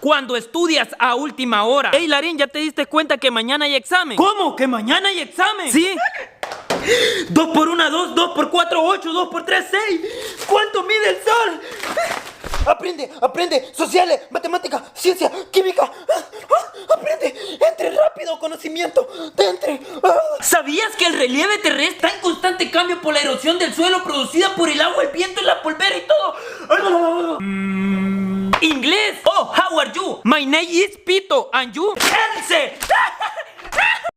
cuando estudias a última hora. Ey, Larín, ¿ya te diste cuenta que mañana hay examen? ¿Cómo? ¿Que mañana hay examen? Sí. 2 por 1, 2, 2 por 4, 8, 2 por 3, 6. ¿Cuánto mide el sol? Aprende, sociales, matemática, ciencia, química. Aprende, entre rápido, conocimiento, entre. ¿Sabías que el relieve terrestre está en constante cambio por la erosión del suelo producida por el agua, el viento, la polvera y todo? Inglés. Oh, how are you? My name is Pito, and you? Else.